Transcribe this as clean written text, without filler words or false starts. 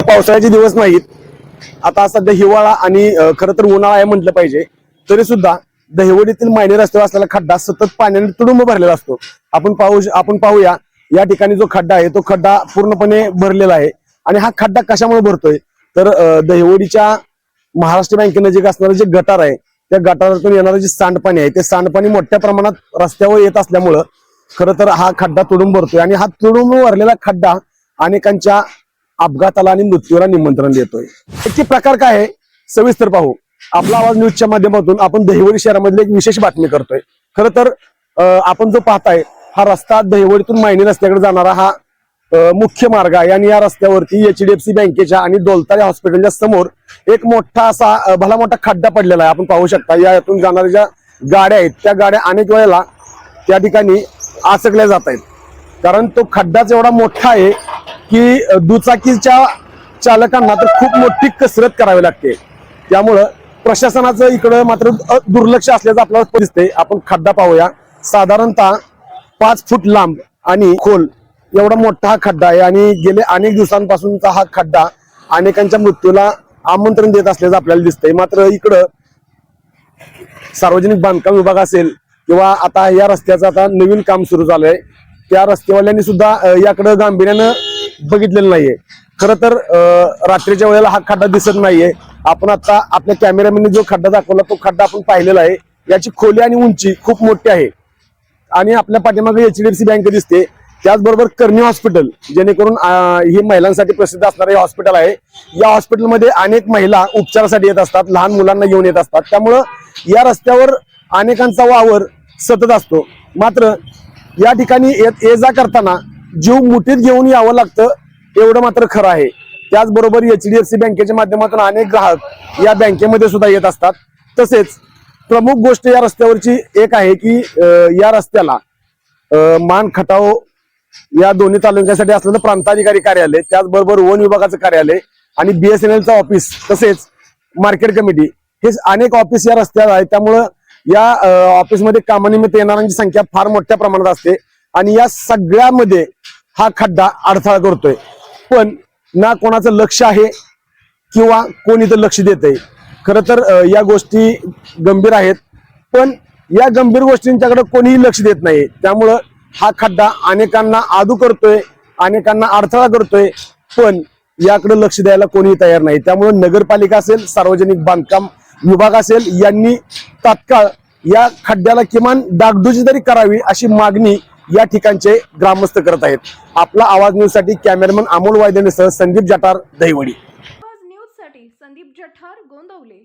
पावसाळ्याचे दिवस नाहीत, आता सध्या हिवाळा आणि खरं तर उन्हाळा आहे म्हटलं पाहिजे, तरी सुद्धा दहिवडीतील मायने रस्त्यावर असलेला खड्डा सतत पाण्याने तुडुंब भरलेला असतो। आपण पाहूया या ठिकाणी जो खड्डा आहे तो खड्डा पूर्णपणे भरलेला आहे। आणि हा खड्डा कशामुळे भरतोय तर दहिवडीच्या महाराष्ट्र बँकेनजीक असणारे जे गटार आहे त्या गटारातून येणारे जे सांडपाणी आहे ते सांडपाणी मोठ्या प्रमाणात रस्त्यावर येत असल्यामुळं खरं तर हा खड्डा तुडुंब भरतोय आणि हा तुडुंब भरलेला खड्डा अनेकांच्या अपघाताला आणि मृत्यूला निमंत्रण देतोय। याचे प्रकार काय आहे सविस्तर पाहू। आपला आवाज न्यूजच्या माध्यमातून आपण दहिवडी शहरामधली एक विशेष बातमी करतोय। खरं तर आपण जो पाहताय हा रस्ता दहिवडीतून मायनी रस्त्याकडे जाणारा हा मुख्य मार्ग आहे आणि या रस्त्यावरती HDFC बँकेच्या आणि दौलतारी हॉस्पिटलच्या समोर एक मोठा असा भला मोठा खड्डा पडलेला आहे। आपण पाहू शकता यातून जाणाऱ्या ज्या गाड्या आहेत त्या गाड्या अनेक वेळेला त्या ठिकाणी आसकल्या जात आहेत, कारण तो खड्डाच एवढा मोठा आहे की दुचाकीच्या चालकांना तर खूप मोठी कसरत करावी लागते। त्यामुळं प्रशासनाचं इकडं मात्र दुर्लक्ष असल्याचं आपल्याला दिसतंय। आपण खड्डा पाहूया, साधारणतः 5 फूट लांब आणि खोल एवढा मोठा हा खड्डा आहे आणि गेले अनेक दिवसांपासूनचा हा खड्डा अनेकांच्या मृत्यूला आमंत्रण देत असल्याचं आपल्याला दिसतंय। मात्र इकडं सार्वजनिक बांधकाम विभाग असेल किंवा आता या रस्त्याचं आता नवीन काम सुरू झालंय त्या रस्तेवाल्यांनी सुद्धा याकडे गांभीर्यानं बघितलेलं नाहीये। खरं तर रात्रीच्या वेळेला हा खड्डा दिसत नाहीये। आपण आता आपल्या कॅमेरामॅनने जो खड्डा दाखवला तो खड्डा आपण पाहिलेला आहे। याची खोली आणि उंची खूप मोठी आहे आणि आपल्या पाठीमागे HDFC बँक दिसते, त्याचबरोबर कर्णी हॉस्पिटल जेणेकरून ही महिलांसाठी प्रसिद्ध असणारे हॉस्पिटल आहे। या हॉस्पिटलमध्ये अनेक महिला उपचारासाठी येत असतात, लहान मुलांना घेऊन येत असतात, त्यामुळं या रस्त्यावर अनेकांचा वावर सतत असतो। मात्र या ठिकाणी ये जा करताना जीव मुठीत घेऊन यावं लागतं एवढं मात्र खरं आहे। त्याचबरोबर HDFC बँकेच्या माध्यमातून अनेक ग्राहक या बँकेमध्ये सुद्धा येत असतात। तसेच प्रमुख गोष्ट या रस्त्यावरची एक आहे की या रस्त्याला मान खटाव या दोन्ही तालुक्यासाठी असलेलं प्रांताधिकारी कार्यालय, त्याचबरोबर वन विभागाचं कार्यालय आणि BSNLचं ऑफिस तसेच मार्केट कमिटी हे अनेक ऑफिस या रस्त्यावर आहे। त्यामुळं या ऑफिसमध्ये कामानिमित्त येणाऱ्यांची संख्या फार मोठ्या प्रमाणात असते आणि या सगळ्यामध्ये हा खड्डा अडथळा करतोय। पण ना कोणाचं लक्ष आहे किंवा कोण इथं लक्ष देतंय। खरं तर या गोष्टी गंभीर आहेत, पण या गंभीर गोष्टींच्याकडे कोणीही लक्ष देत नाही। त्यामुळं हा खड्डा अनेकांना आदू करतोय, अनेकांना अडथळा करतोय, पण याकडे लक्ष द्यायला कोणीही तयार नाही। त्यामुळे नगरपालिका असेल, सार्वजनिक बांधकाम विभाग असेल यांनी तात्काळ या खड्ड्याला किमान डागडुजी तरी करावी अशी मागणी या ठिकाणचे ग्रामस्थ करत आहेत। आपला आवाज न्यूजसाठी कॅमेरामन अमोल वायदेनेसह संदीप जठार, दहिवडी। न्यूज साठी संदीप जठार, गोंदवले।